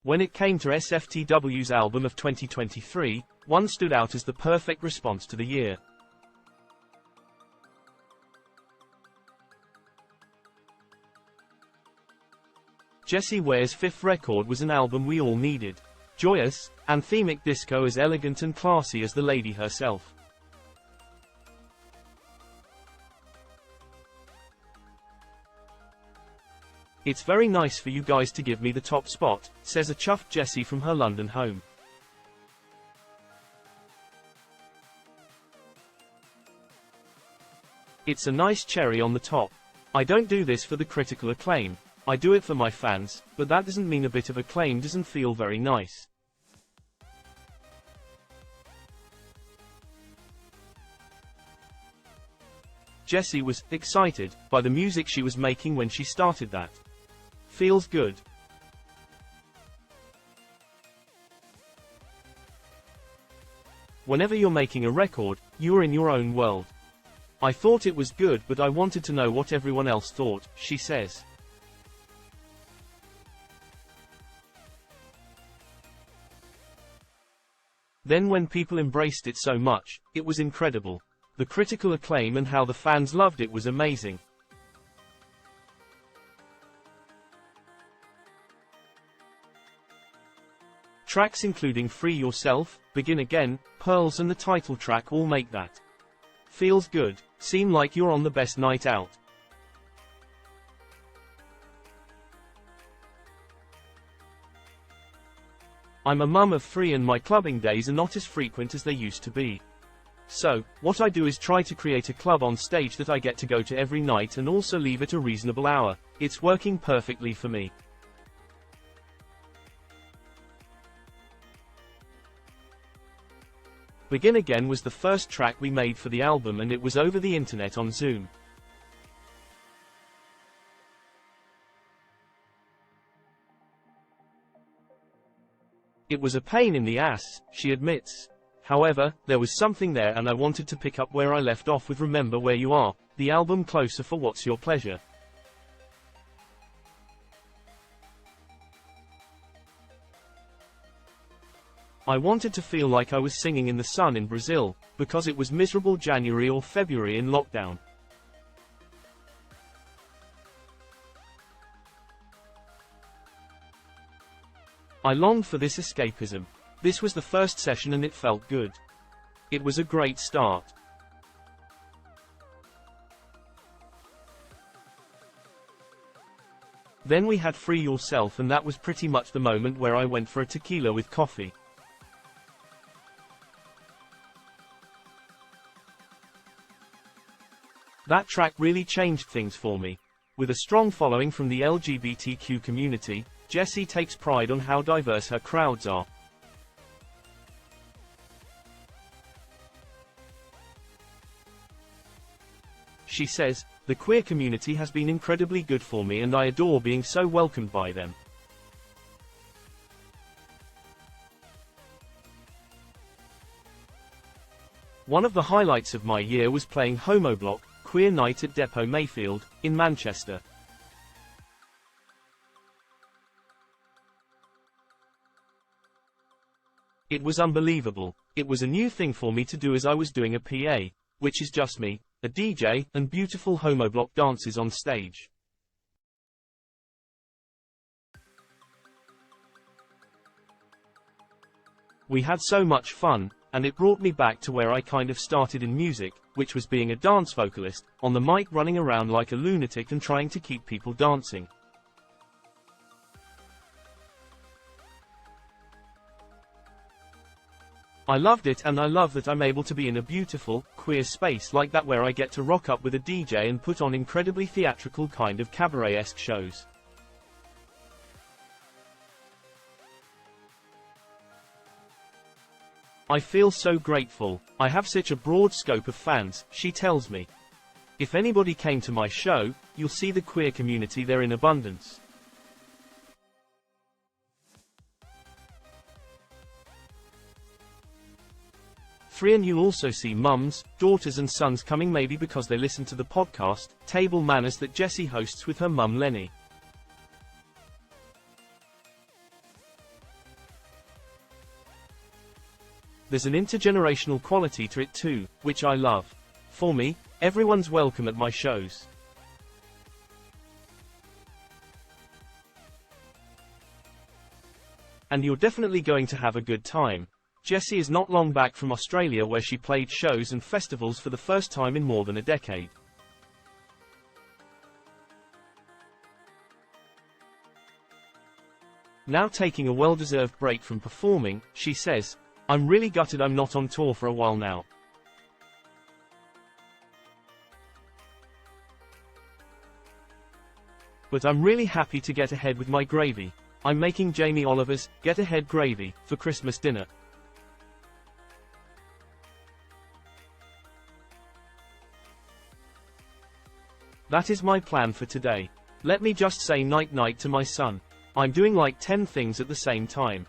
When it came to SFTW's album of 2023, one stood out as the perfect response to the year. Jessie Ware's fifth record was an album we all needed. Joyous, anthemic disco as elegant and classy as the lady herself. "It's very nice for you guys to give me the top spot," says a chuffed Jessie from her London home. "It's a nice cherry on the top. I don't do this for the critical acclaim. I do it for my fans, but that doesn't mean a bit of acclaim doesn't feel very nice." Jessie was excited by the music she was making when she started that. Feels good. Whenever you're making a record, you're in your own world. "I thought it was good, but I wanted to know what everyone else thought," she says. Then when people embraced it so much, it was incredible. The critical acclaim and how the fans loved it was amazing. Tracks including Free Yourself, Begin Again, Pearls and the title track all make that feels good seem like you're on the best night out. "I'm a mum of 3 and my clubbing days are not as frequent as they used to be. So, what I do is try to create a club on stage that I get to go to every night and also leave at a reasonable hour. It's working perfectly for me." Begin Again was the first track we made for the album and it was over the internet on Zoom. "It was a pain in the ass," she admits. "However, there was something there and I wanted to pick up where I left off with Remember Where You Are, the album closer for What's Your Pleasure." "I wanted to feel like I was singing in the sun in Brazil, because it was miserable January or February in lockdown. I longed for this escapism. This was the first session and it felt good. It was a great start." Then we had Free Yourself and that was pretty much the moment where I went for a tequila with coffee. That track really changed things for me. With a strong following from the LGBTQ community, Jessie takes pride on how diverse her crowds are. She says, "The queer community has been incredibly good for me and I adore being so welcomed by them. One of the highlights of my year was playing Homoblock, Queer Night at Depot Mayfield, in Manchester. It was unbelievable. It was a new thing for me to do as I was doing a PA, which is just me, a DJ, and beautiful Homoblock dances on stage. We had so much fun, and it brought me back to where I kind of started in music, which was being a dance vocalist, on the mic running around like a lunatic and trying to keep people dancing. I loved it and I love that I'm able to be in a beautiful, queer space like that where I get to rock up with a DJ and put on incredibly theatrical kind of cabaret-esque shows. I feel so grateful. I have such a broad scope of fans," she tells me. "If anybody came to my show, you'll see the queer community there in abundance." And you'll also see mums, daughters and sons coming maybe because they listen to the podcast, Table Manners that Jessie hosts with her mum Lenny. There's an intergenerational quality to it too, which I love. For me, everyone's welcome at my shows. And you're definitely going to have a good time. Jessie is not long back from Australia where she played shows and festivals for the first time in more than a decade. Now taking a well-deserved break from performing, she says, "I'm really gutted I'm not on tour for a while now. But I'm really happy to get ahead with my gravy. I'm making Jamie Oliver's Get Ahead Gravy for Christmas dinner. That is my plan for today. Let me just say night-night to my son. I'm doing like 10 things at the same time."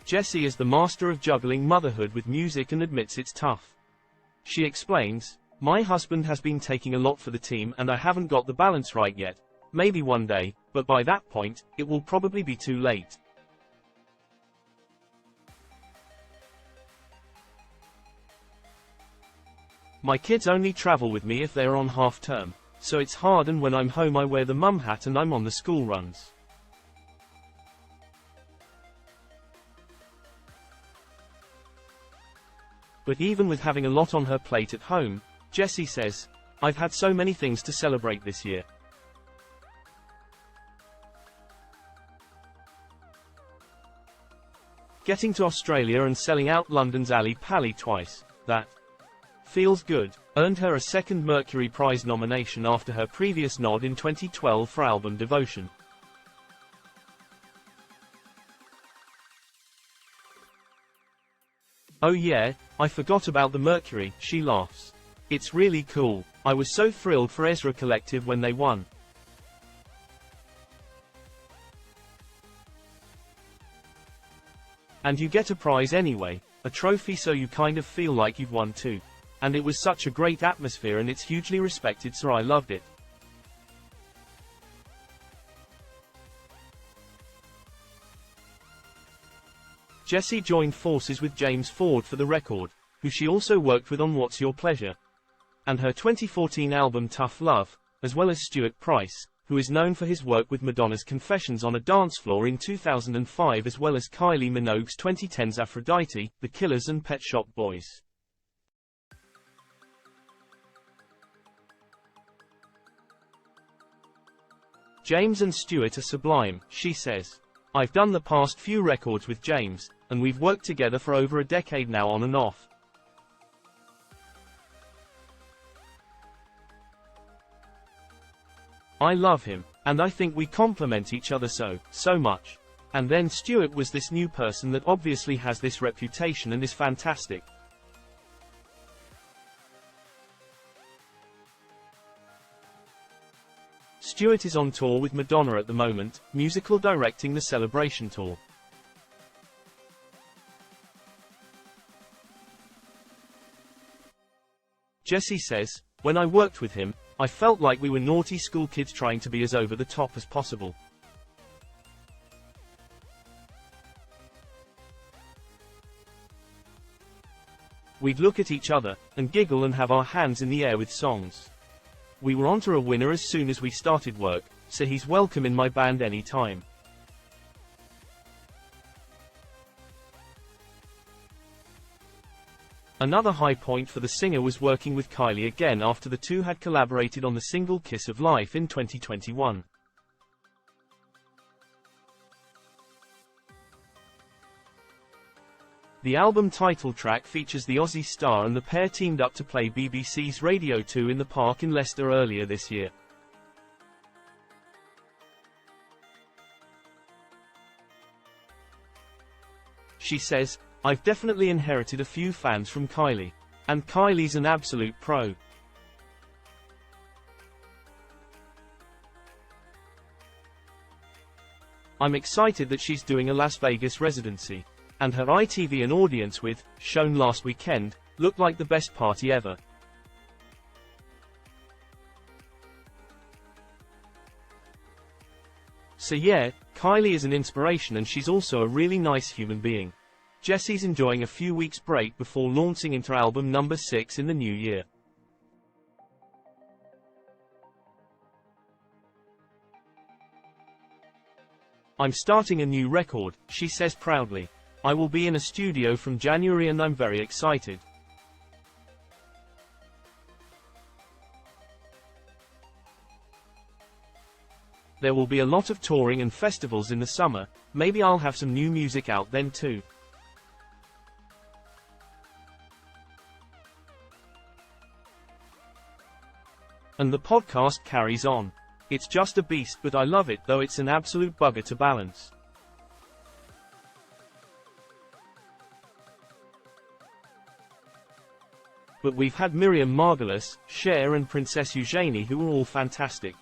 Jessie is the master of juggling motherhood with music and admits it's tough. She explains, "My husband has been taking a lot for the team and I haven't got the balance right yet. Maybe one day, but by that point, it will probably be too late." "My kids only travel with me if they are on half-term, so it's hard, and when I'm home I wear the mum hat and I'm on the school runs. But even with having a lot on her plate at home," Jessie says, "I've had so many things to celebrate this year." Getting to Australia and selling out London's Ali Pali twice, that feels good, earned her a second Mercury Prize nomination after her previous nod in 2012 for album Devotion. "Oh yeah, I forgot about the Mercury," she laughs. "It's really cool. I was so thrilled for Ezra Collective when they won. And you get a prize anyway, a trophy, so you kind of feel like you've won too. And it was such a great atmosphere and it's hugely respected, so I loved it." Jessie joined forces with James Ford for the record, who she also worked with on What's Your Pleasure and her 2014 album Tough Love, as well as Stuart Price, who is known for his work with Madonna's Confessions on a Dance Floor in 2005, as well as Kylie Minogue's 2010's Aphrodite, The Killers and Pet Shop Boys. "James and Stuart are sublime," she says. "I've done the past few records with James, and we've worked together for over a decade now on and off. I love him, and I think we complement each other so much. And then Stuart was this new person that obviously has this reputation and is fantastic. Stuart is on tour with Madonna at the moment, musical directing the Celebration Tour. Jessie says, "When I worked with him, I felt like we were naughty school kids trying to be as over the top as possible. We'd look at each other, and giggle and have our hands in the air with songs. We were onto a winner as soon as we started work, so he's welcome in my band any time." Another high point for the singer was working with Kylie again after the two had collaborated on the single Kiss of Life in 2021. The album title track features the Aussie star, and the pair teamed up to play BBC's Radio 2 in the Park in Leicester earlier this year. She says, "I've definitely inherited a few fans from Kylie. And Kylie's an absolute pro. I'm excited that she's doing a Las Vegas residency. And her ITV and audience with, shown last weekend, looked like the best party ever." So yeah, Kylie is an inspiration and she's also a really nice human being. Jesse's enjoying a few weeks break before launching into album number 6 in the new year. I'm starting a new record, she says proudly. I will be in a studio from January and I'm very excited. There will be a lot of touring and festivals in the summer, maybe I'll have some new music out then too. And the podcast carries on. It's just a beast but I love it though it's an absolute bugger to balance. But we've had Miriam Margolyes, Cher and Princess Eugenie who are all fantastic.